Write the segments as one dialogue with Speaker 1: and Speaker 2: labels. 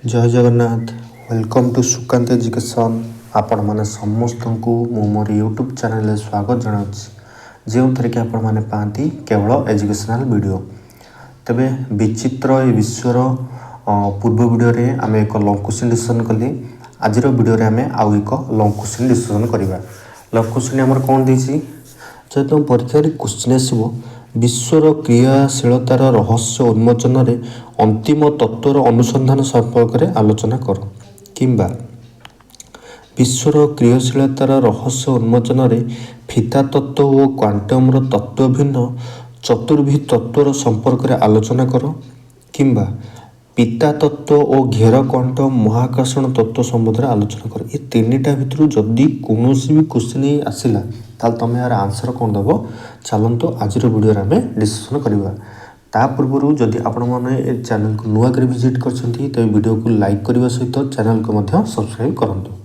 Speaker 1: जय Jagannath welcome to Sukant education आपण मैंने समस्त को मोर यूट्यूब चैनल स्वागत जनाऊँ जो थी कि आपण मैंने पाती केवल एजुकेशनल वीडियो तेबे विचित्र ए विश्वर पूर्व वीडियो रे आम एक लॉन्ग क्वेश्चन डिस्कशन कली आज वीडियो रे आम आउ एक लॉन्ग क्वेश्चन डिस्कशन करवा लॉन्ग क्वेश्चन आमर कौन देसी जो परीक्षा क्वेश्चन आसो विश्वर क्रियाशीलतार रहस्य उन्मोचन रे अंतिम तत्वर अनुसंधान संपर्क में आलोचना कर किंबा विश्वर क्रियाशीलतार रहस्य उन्मोचन रे फिता तत्व और क्वांटम तत्व भिन्न चतुर्भि तत्वर संपर्क में आलोचना कर किंबा पिता तत्व और घेर क्वांटम महाकर्षण तत्व संबंध में आलोचना कर ये तीनटा भितर जदि कौन भी क्वेश्चन आसला ताल तुम यार आंसर कौन दब चलतु आज वीडियो आम डिस्कसन करवा ता पूर्व जदि आपण मैंने चैनल को नुआ कर विजिट कर वीडियो को लाइक करने सहित चैनल को सब्सक्राइब करूँ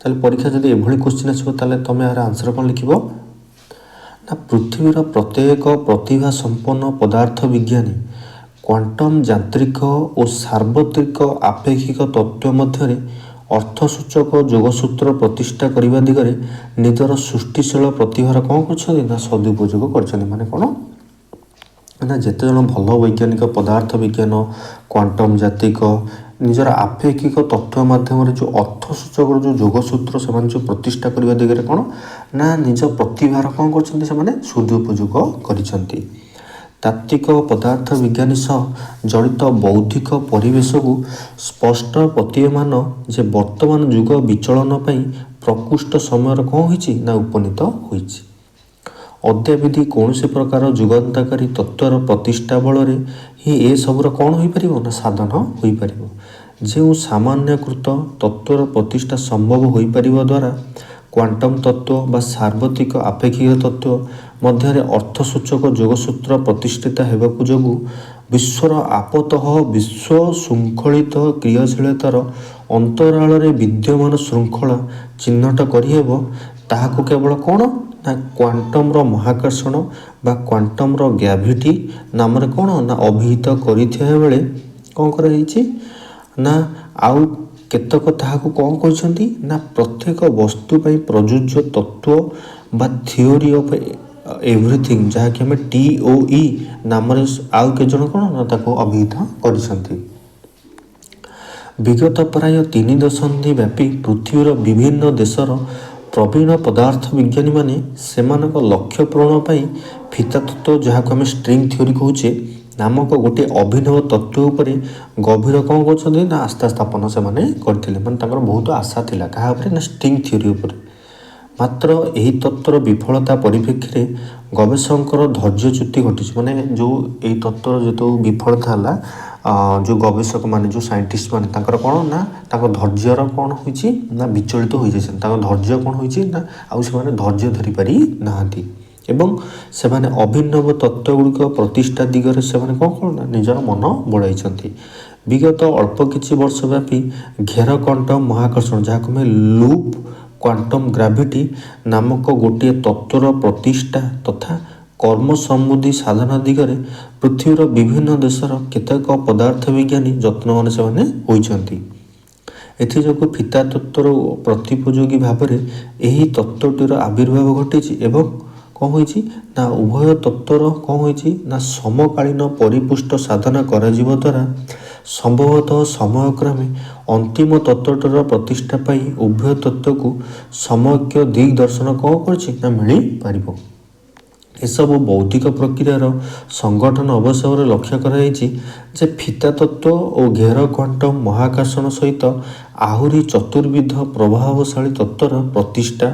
Speaker 1: ताले परीक्षा जब एभली क्वेश्चन आसो ताले तुम यार आंसर कौन लिख ना पृथ्वीर प्रत्येक प्रतिभा संपन्न पदार्थ विज्ञानी क्वांटम यांत्रिक और सार्वत्रिक आपेक्षिक तत्व मध्य अर्थसूचक जोगसूत्र प्रतिष्ठा करने दिगरे निजर सृष्टिशील प्रतिभार कौन कर सदुपयोग कर माने कौन ना जिते जन भल वैज्ञानिक पदार्थ विज्ञान क्वांटम जातिक निजर आपेक्षिक तत्व माध्यम जो अर्थसूचक जो जोगसूत्र से जो प्रतिष्ठा करने दिगरे कौन ना निज प्रतिभार कौन कर सदुपयोग कर तात्विक पदार्थ विज्ञानी सह जड़ित बौद्धिक परिवेश को स्पष्ट प्रतीयमान जे वर्तमान जुग विचलन प्रकृष्ट समय कौन होना उपनीत होइछि अद्याविधि कौन से प्रकार जुगांतकारी तत्वर प्रतिष्ठा बल ही ए सबूर कौन हो पार ना साधन हो पार जो सामान्यकृत तत्वर प्रतिष्ठा संभव हो पार द्वारा क्वांटम तत्व बा सार्वत्रिक आपेक्षिक तत्व मध्य अर्थसूचक जोगसूत्र प्रतिष्ठित होगा जोगु विश्वर आपतः विश्व शृंखलित क्रियाशीलतार अंतराल विद्यमान श्रृंखला चिन्हट करहब ताहाको केवल कौन ना क्वांटम महाकर्षण बा क्वांटम ग्रेविटी नाम कौन ना अभिहित करिथिया बेले कौन कराई ना आउ केतक ताहाको कौन कहते ना प्रत्येक वस्तु प्रयोज्य तत्व बा थियोरी ऑफ एवरीथिंग जहाँ कि हमें TOE नाम आउ के जन कौन ना ताको अभिहित कर विगत प्राय 3 दशंधि व्यापी पृथ्वीर विभिन्न देशर प्रवीण पदार्थ विज्ञानी माने सेमानक लक्ष्य पूरण पाई फिता तत्व जहाँ को हमें स्ट्रिंग थ्योरी कहूचे नामक गोटे अभिनव तत्व उपर गभीर कौन कर आस्था स्थापन से करते बहुत आशा थिला क्या ना स्ट्रिंग थ्योरी उपर मात्र यही तत्वर विफलता परिप्रेक्षी में गवेषकों धैर्यच्युति घटी माने जो यही तत्वर जो विफलता है जो गवेषक माने जो साइंटिस्ट माने कौन ना धैर्यर कौन हो विचलित हो धैर्य कौन होना आउ से धैर्य धरी पारि नाहांती एवं से अभिनव तत्वगुड़िक प्रतिष्ठा दिगरे से कौन कौन निजर मन बढ़ाई विगत अल्प किछि वर्ष व्यापी घेर क्वांटम महाकर्षण जहाँ मैं लूप क्वांटम ग्रेविटी नामक गोटे तत्वर प्रतिष्ठा तथा कर्म समृद्धि साधना दिगरे पृथ्वीर विभिन्न देशर केतेक पदार्थ विज्ञानी यत्नवान से होइछंती एथिजोगु फिता तत्वर प्रतिपयोगी भाव में यही तत्वटीर आविर्भाव घटी एवं कौन होइछि ना उभय तत्वर कौन होइछि ना समकालीन परिपुष्ट साधना करा जीव द्वारा संभवतः समयक्रमे अंतिम तत्वटर प्रतिष्ठा पाई उभय तत्व को समयक्य दिग्दर्शन कौन कर मिल पार एसबू बौद्धिक प्रक्रियार संगठन अवसर लक्ष्य कर फिता तत्व और घेर क्वांटम महाकर्षण सहित आहुरी चतुर्विध प्रभावशाली तत्वर प्रतिष्ठा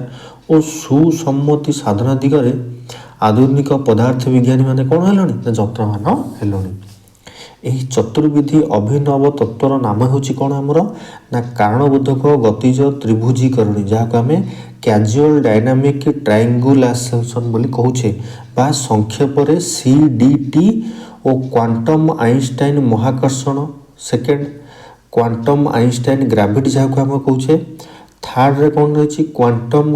Speaker 1: और सुसम्मति साधना दिगरे आधुनिक पदार्थ विज्ञानी माने कौन हेलणी ना यत्नवान हेलणी यही चतुर्विधि अभिनव तत्वर नाम होची कौन आमर ना कारणबोधक गतिज त्रिभुजीकरणी जहाँ को आम कैजुअल डायनामिक ट्रायंगुलेशन बोली कहूचे बा संक्षेप CDT और क्वांटम आइंस्टाइन महाकर्षण सेकेंड क्वांटम आइंस्टाइन ग्रेविटी जहाँ को आम कहूचे थर्ड रे कौन रही क्वांटम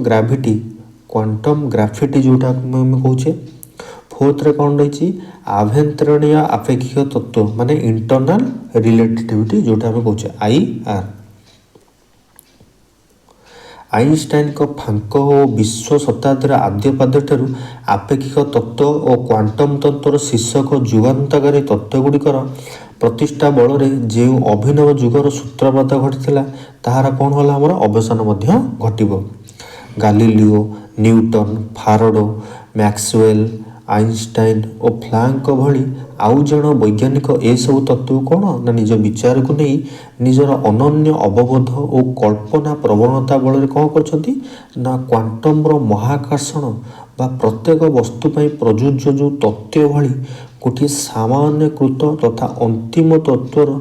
Speaker 1: ग्रेविटी जोटा कहूचे फोर्थरे कौन रही आभ्यंतरणीय आपेक्षिक तत्व माने इंटरनल रिलेटिविटी जोटा आम कहे IR। आइनस्टाइन को फांक और विश्व शताब्दीर आद्य पाद ठारू आपेक्षिक तत्व और क्वांटम तत्वर शीर्षक जुगान्तकारी तत्वगुड़िकर प्रतिष्ठा बल जो अभिनव जुगर सूत्रपात घटी ताहार कौन है आमर अवसान घटब। गालिलियो, न्यूटन, फाराडे, मैक्सवेल, आइनस्टाइन और प्लांक भली आउ जन वैज्ञानिक ए सब तत्व कौन ना निज विचार को नहीं निजर अनन्य अवबोध और कल्पना प्रवणता बल कौन करछंती ना क्वांटम महाकर्षण बा प्रत्येक वस्तु पर प्रयोज्य जो तथ्य भली गोटे सामान्यकृत तथा अंतिम तत्वर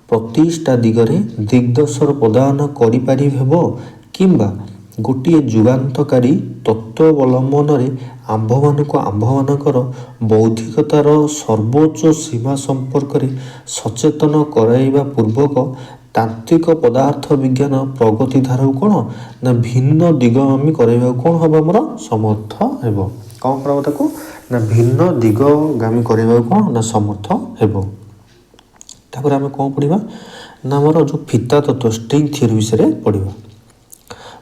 Speaker 1: प्रतिष्ठा दिगरे दिग्दर्शन प्रदान करिपारि हेबो किंबा गोटे जुगान्तकारी तत्वावलम्बन आम्भमानकर बौद्धिकतार सर्वोच्च सीमा संपर्क में सचेतन कराइबा पूर्वक तांत्रिक पदार्थ विज्ञान प्रगति धारा कौन ना भिन्न दिगगामी कराइबा कौन हम आमर समर्थ हेब। कौन कर ना भिन्न दिगगामी कराइबा कौन ना समर्थ हेब। तापर आम कौन पढ़ा ना आमर जो फिता तत्व स्ट्रिंग थियोरी विषय पढ़ा।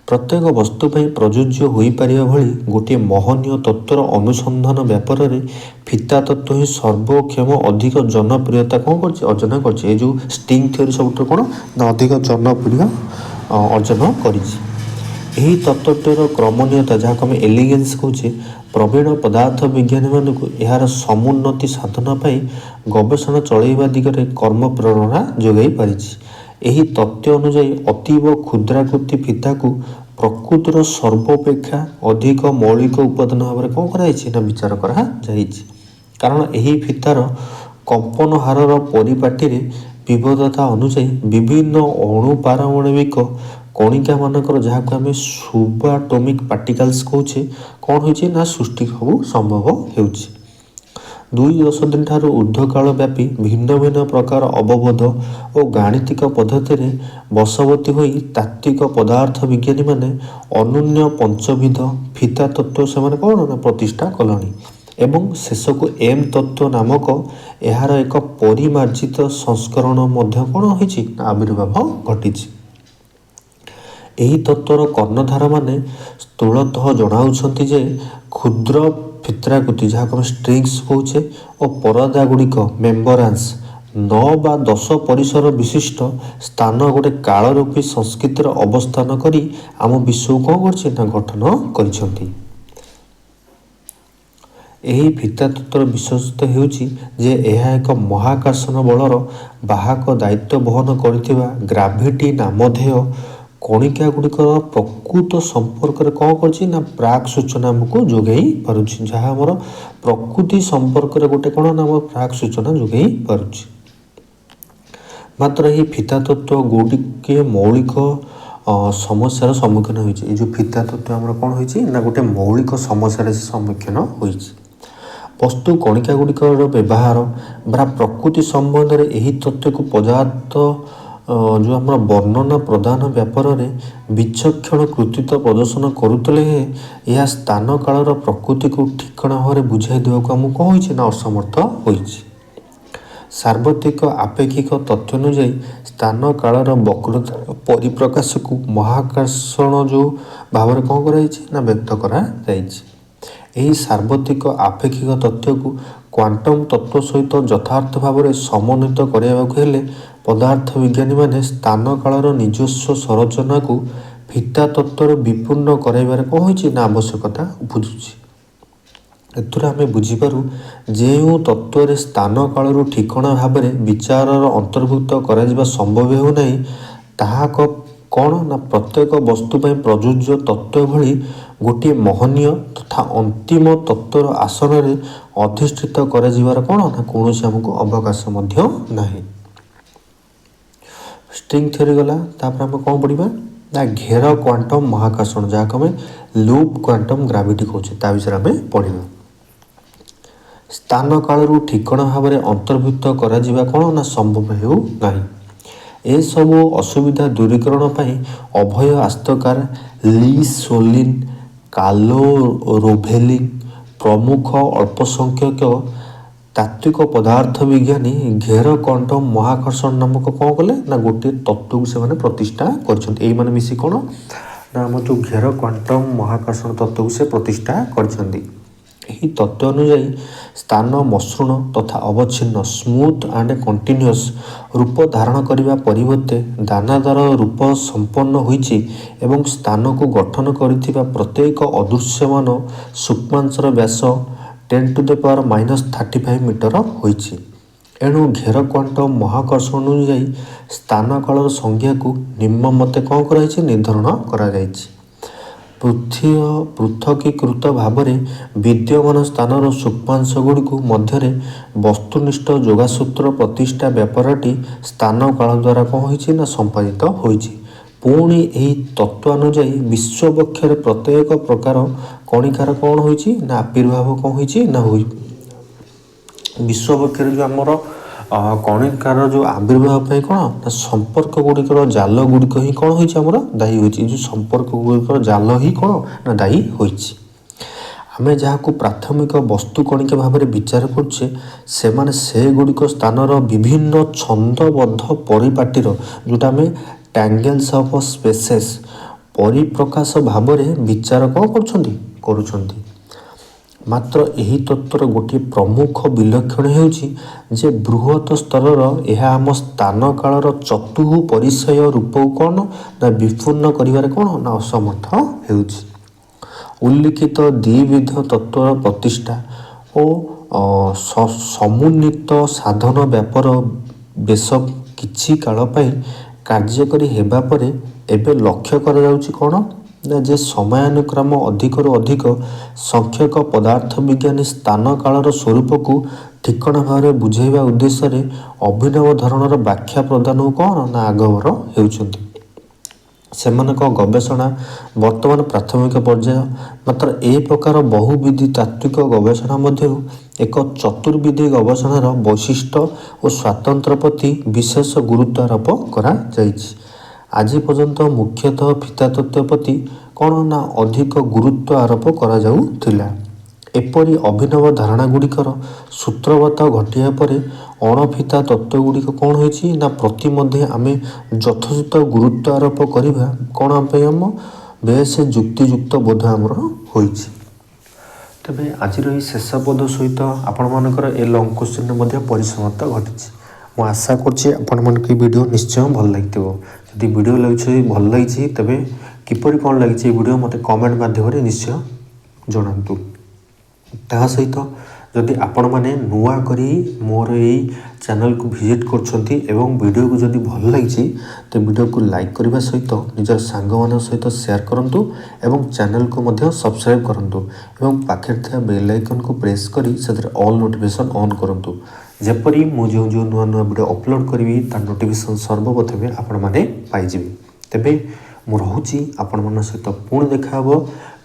Speaker 1: प्रत्येक वस्तु पर प्रयोज्य हो पारिबा भली गोटे महनीय तत्वर अनुसंधान व्यापार में फिता तत्व ही सर्वक्षम अधिक जनप्रियता कौन कर अर्जन कर जो स्ट्रिंग थियोरी सब कौन ना अधिक जनप्रिय अर्जन कर तत्वर क्रमणीयता जहाँ आम एलिगेंस कहे प्रवीण पदार्थ विज्ञानी मानक यार समुन्नति साधन पर गवेषणा चलैवा दिगरे कर्म प्रेरणा जोगाई पारि। यही तथ्य अनुजाई अतीव क्षुद्राकृति फिता को प्रकृतिर सर्वापेक्षा अधिक मौलिक उपादान भाव में कौन कर विचार कर कारण यही फितार कंपन हारर परिपाटी विविधता अनुजाई विभिन्न अणुपारमाणविक कणिका मानकर जहाँ को आम सुबाटोमिक पार्टिकल्स कहे कौन हो सृष्टि सब संभव हो। 2 दशक ठारू ऊर्ध्व काल व्यापी भिन्न भिन्न प्रकार अवबोध और गाणितिक पद्धति बशवर्ती हो तात्विक पदार्थ विज्ञानी माने अनन्य पंचविध फिता तत्व से कौन ना प्रतिष्ठा कलणी एवं शेष को एम तत्व नामक यार एक परिमार्जित संस्करण मध्य कौन होइछि आविर्भाव घटी। यही तत्वर कर्णधार माने स्थूलतः जनाऊछंती जे क्षुद्र फित्राकृति जहाँ आम स्ट्रिंग्स कहे और परदा गुड़िक मेम्बरान्स 9 बा 10 परिसर विशिष्ट स्थान गोटे कालरूपी संस्कृतिर अवस्थान करी आम विश्व कौन कर गठन कर। फिता तत्वर विशेषता होउछि जे यह एक महाकर्षण बलर बाहक दायित्व बहन करथिबा ग्राविटी नामधेय कणिका गुड़िकर प्रकृत संपर्क में कौन कर प्राक सूचना आमको जोगाई पारुछि जहाँ आमर प्रकृति संपर्क में गोटे कौन ना प्राक सूचना जोगाई पारुछि। मात्र ये फिता तत्व गुड़िके मौलिक समस्यार सम्मुखीन होइछि। जो फिता तत्व आमर कौन होइछि ना गोटे मौलिक समस्यार सम्मुखीन होइछि। वस्तु कणिका गुड़िकर व्यवहार बा प्रकृति संबंध में यही तत्व को पदार्थ जो आम वर्णना प्रदान व्यापार में विचक्षण कृतित्व प्रदर्शन करुले यह स्थान कालर प्रकृति को ठिकाना भाव में बुझाई देवाक आमको कौन ना असमर्थ होइछि। सार्वत्रिक आपेक्षिक तथ्य अनुजाई स्थान कालर वक्रतार परिप्रकाश को महाकर्षण जो भाव में कौन कर व्यक्त कर सार्वत्रिक आपेक्षिक तथ्य को क्वांटम तत्व सहित यथार्थ भाव में समन्वित करने पदार्थ विज्ञानी माने स्थान कालर निजस्व संरचना को फिता तत्वर विपूर्ण कराइबार कौन होइछि ना आवश्यकता बुझुछि। एथुरा आमे बुझिपारू जो तत्व स्थान कालर ठिकाना भाव में विचार अंतर्भुक्त करा संभव हो नहीं ताहा कौन ना प्रत्येक वस्तु पर प्रयोज्य तत्व भली गोटे महनीय तथा अंतिम तत्वर आसन में अधिष्ठित कर कौन ना कौन आमको अवकाश नहीं। स्ट्रिंग थ्योरी गला तापर आम कौन पढ़ा ना घेर क्वांटम महाकर्षण जहाँ आम लूप क्वांटम ग्राविटी कहे ता विषय आम पढ़ा। स्थान कालू ठिकाना भाव में अंतर्भुक्त करा कौन ना संभव हो नहीं। ए सबु असुविधा दूरीकरण पर अभय आस्तकार ली सोलिन कालो रोभेलिंग ପ୍ରମୁଖ ଅଳ୍ପ ସଂଖ୍ୟକ ତାତ୍ତ୍ୱିକ ପଦାର୍ଥ ବିଜ୍ଞାନୀ ଘେର କ୍ୱାଣ୍ଟମ ମହାକର୍ଷଣ ନାମକ କ'ଣ କଲେ ନା ଗୋଟିଏ ତତ୍ତ୍ୱକୁ ସେମାନେ ପ୍ରତିଷ୍ଠା କରିଛନ୍ତି। ଏଇମାନେ ମିଶି କ'ଣ ନା ଆମର ଯେଉଁ ଘେର କ୍ୱାଣ୍ଟମ ମହାକର୍ଷଣ ତତ୍ତ୍ୱକୁ ସେ ପ୍ରତିଷ୍ଠା କରିଛନ୍ତି। ଏହି ତତ୍ତ୍ୱ ଅନୁଯାୟୀ ସ୍ଥାନ ମସୃଣ ତଥା ଅବଚ୍ଛିନ୍ନ ସ୍ମୁଥ୍ ଆଣ୍ଡ କଣ୍ଟିନ୍ୟୁଅସ୍ ରୂପ ଧାରଣ କରିବା ପରିବର୍ତ୍ତେ ଦାନାଦାର ରୂପ ସମ୍ପନ୍ନ ହୋଇଛି ଏବଂ ସ୍ଥାନକୁ ଗଠନ କରିଥିବା ପ୍ରତ୍ୟେକ ଅଦୃଶ୍ୟମାନ ସୂକ୍ଷ୍ମାଂଶର ବ୍ୟାସ 10⁻⁻35 ମିଟର ହୋଇଛି। ଏଣୁ ଘେର କ୍ୱାଣ୍ଟମ ମହାକର୍ଷଣ ଅନୁଯାୟୀ ସ୍ଥାନ କାଳର ସଂଜ୍ଞାକୁ ନିମ୍ନମତେ କ'ଣ କରାଯାଇଛି ନିର୍ଦ୍ଧାରଣ କରାଯାଇଛି। ପୃଥକୀକୃତ ଭାବରେ ବିଦ୍ୟମାନ ସ୍ଥାନର ସୂକ୍ଷ୍ମାଂଶ ଗୁଡ଼ିକୁ ମଧ୍ୟରେ ବସ୍ତୁନିଷ୍ଠ ଯୋଗସୂତ୍ର ପ୍ରତିଷ୍ଠା ବ୍ୟାପାରଟି ସ୍ଥାନ କାଳ ଦ୍ୱାରା କ'ଣ ହୋଇଛି ନା ସମ୍ପାଦିତ ହୋଇଛି। ପୁଣି ଏହି ତତ୍ତ୍ୱ ଅନୁଯାୟୀ ବିଶ୍ୱବକ୍ଷରେ ପ୍ରତ୍ୟେକ ପ୍ରକାର କଣିକାର କ'ଣ ହୋଇଛି ନା ଆବିର୍ଭାବ କ'ଣ ହୋଇଛି ନା ବିଶ୍ୱବକ୍ଷରେ ଯେଉଁ ଆମର କଣିକାର ଯେଉଁ ଆବିର୍ଭାବ ପାଇଁ କ'ଣ ନା ସମ୍ପର୍କ ଗୁଡ଼ିକର ଜାଲ ଗୁଡ଼ିକ ହିଁ କ'ଣ ହୋଇଛି ଆମର ଦାୟୀ ହୋଇଛି। ଯେଉଁ ସମ୍ପର୍କ ଗୁଡ଼ିକର ଜାଲ ହିଁ କ'ଣ ନା ଦାୟୀ ହୋଇଛି। ଆମେ ଯାହାକୁ ପ୍ରାଥମିକ ବସ୍ତୁ କଣିକା ଭାବରେ ବିଚାର କରୁଛେ ସେମାନେ ସେଗୁଡ଼ିକ ସ୍ଥାନର ବିଭିନ୍ନ ଛନ୍ଦବଦ୍ଧ ପରିପାଟିର ଯେଉଁଟା ଆମେ ଟ୍ୟାଙ୍ଗେଲ୍ସ ଅଫ୍ ସ୍ପେସେସ୍ ପରିପ୍ରକାଶ ଭାବରେ ବିଚାର କ'ଣ କରୁଛନ୍ତି। ମାତ୍ର ଏହି ତତ୍ତ୍ୱର ଗୋଟିଏ ପ୍ରମୁଖ ବିଲକ୍ଷଣ ହେଉଛି ଯେ ବୃହତ ସ୍ତରର ଏହା ଆମ ସ୍ଥାନ କାଳର ଚତୁଃ ପରିସୟ ରୂପକୁ କ'ଣ ନା ବିପୂର୍ଣ୍ଣ କରିବାରେ କ'ଣ ନା ଅସମର୍ଥ ହେଉଛି। ଉଲ୍ଲିଖିତ ଦ୍ୱିବିଧ ତତ୍ତ୍ୱର ପ୍ରତିଷ୍ଠା ଓ ସମନ୍ୱିତ ସାଧନ ବ୍ୟାପାର ବେଶ କିଛି କାଳ ପାଇଁ କାର୍ଯ୍ୟକାରୀ ହେବା ପରେ ଏବେ ଲକ୍ଷ୍ୟ କରାଯାଉଛି କ'ଣ ନା ଯେ ସମୟାନୁକ୍ରମ ଅଧିକରୁ ଅଧିକ ସଂଖ୍ୟକ ପଦାର୍ଥ ବିଜ୍ଞାନୀ ସ୍ଥାନ କାଳର ସ୍ୱରୂପକୁ ଠିକଣା ଭାବରେ ବୁଝାଇବା ଉଦ୍ଦେଶ୍ୟରେ ଅଭିନବ ଧରଣର ବ୍ୟାଖ୍ୟା ପ୍ରଦାନକୁ କ'ଣ ନା ଆଗଭର ହେଉଛନ୍ତି। ସେମାନଙ୍କ ଗବେଷଣା ବର୍ତ୍ତମାନ ପ୍ରାଥମିକ ପର୍ଯ୍ୟାୟ। ମାତ୍ର ଏ ପ୍ରକାର ବହୁବିଧି ତାତ୍ତ୍ୱିକ ଗବେଷଣା ମଧ୍ୟରୁ ଏକ ଚତୁର୍ବିଧି ଗବେଷଣାର ବୈଶିଷ୍ଟ୍ୟ ଓ ସ୍ୱାତନ୍ତ୍ର୍ୟ ପ୍ରତି ବିଶେଷ ଗୁରୁତ୍ୱ ଆରୋପ କରାଯାଇଛି। ଆଜି ପର୍ଯ୍ୟନ୍ତ ମୁଖ୍ୟତଃ ଫିତା ତତ୍ତ୍ୱ ପ୍ରତି କ'ଣ ନା ଅଧିକ ଗୁରୁତ୍ୱ ଆରୋପ କରାଯାଉଥିଲା। ଏପରି ଅଭିନବ ଧାରଣା ଗୁଡ଼ିକର ସୂତ୍ରପାତ ଘଟିବା ପରେ ଅଣଫିତା ତତ୍ତ୍ୱ ଗୁଡ଼ିକ କ'ଣ ହୋଇଛି ନା ପ୍ରତି ମଧ୍ୟ ଆମେ ଯଥୋଚିତ ଗୁରୁତ୍ୱ ଆରୋପ କରିବା କ'ଣ ପାଇଁ ଆମ ବେଶ ଯୁକ୍ତିଯୁକ୍ତ ବୋଧ ଆମର ହୋଇଛି। ତେବେ ଆଜିର ଏହି ଶେଷ ବୋଧ ସହିତ ଆପଣମାନଙ୍କର ଏ ଲଙ୍ଗ୍ କୋଶ୍ଚିନ୍ରେ ମଧ୍ୟ ପରିସମାପ୍ତ ଘଟିଛି। ମୁଁ ଆଶା କରୁଛି ଆପଣମାନଙ୍କୁ ଏହି ଭିଡ଼ିଓ ନିଶ୍ଚୟ ଭଲ ଲାଗିଥିବ। ଯଦି ଭିଡ଼ିଓ ଭଲ ଲାଗିଛି ତେବେ କିପରି କ'ଣ ଲାଗିଛି ଏହି ଭିଡ଼ିଓ ମୋତେ କମେଣ୍ଟ ମାଧ୍ୟମରେ ନିଶ୍ଚୟ ଜଣାନ୍ତୁ। ତାହା ସହିତ ଯଦି ଆପଣମାନେ ନୂଆ କରି ମୋର ଏଇ ଚ୍ୟାନେଲକୁ ଭିଜିଟ୍ କରୁଛନ୍ତି ଏବଂ ଭିଡ଼ିଓକୁ ଯଦି ଭଲ ଲାଗିଛି ତ ଭିଡ଼ିଓକୁ ଲାଇକ୍ କରିବା ସହିତ ନିଜର ସାଙ୍ଗମାନଙ୍କ ସହିତ ସେୟାର କରନ୍ତୁ ଏବଂ ଚ୍ୟାନେଲକୁ ମଧ୍ୟ ସବସ୍କ୍ରାଇବ୍ କରନ୍ତୁ ଏବଂ ପାଖରେ ଥିବା ବେଲ୍ ଆଇକନ୍କୁ ପ୍ରେସ୍ କରି ସେଥିରେ ଅଲ୍ ନୋଟିଫିକେସନ୍ ଅନ୍ କରନ୍ତୁ। ଯେପରି ମୁଁ ଯେଉଁ ନୂଆ ଭିଡ଼ିଓ ଅପଲୋଡ଼ କରିବି ତାର ନୋଟିଫିକେସନ୍ ସର୍ବପ୍ରଥମେ ଆପଣମାନେ ପାଇଯିବେ। ତେବେ ମୁଁ ରହୁଛି ଆପଣମାନଙ୍କ ସହିତ ପୁଣି ଦେଖା ହେବ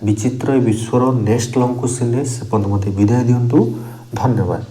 Speaker 1: ବିଚିତ୍ର ଏ ବିଶ୍ୱର ନେକ୍ସଟ ଲଙ୍ଗ୍ କୋଶ୍ଚିନ୍ରେ। ସେ ପର୍ଯ୍ୟନ୍ତ ମୋତେ ବିଦାୟ ଦିଅନ୍ତୁ। ଧନ୍ୟବାଦ।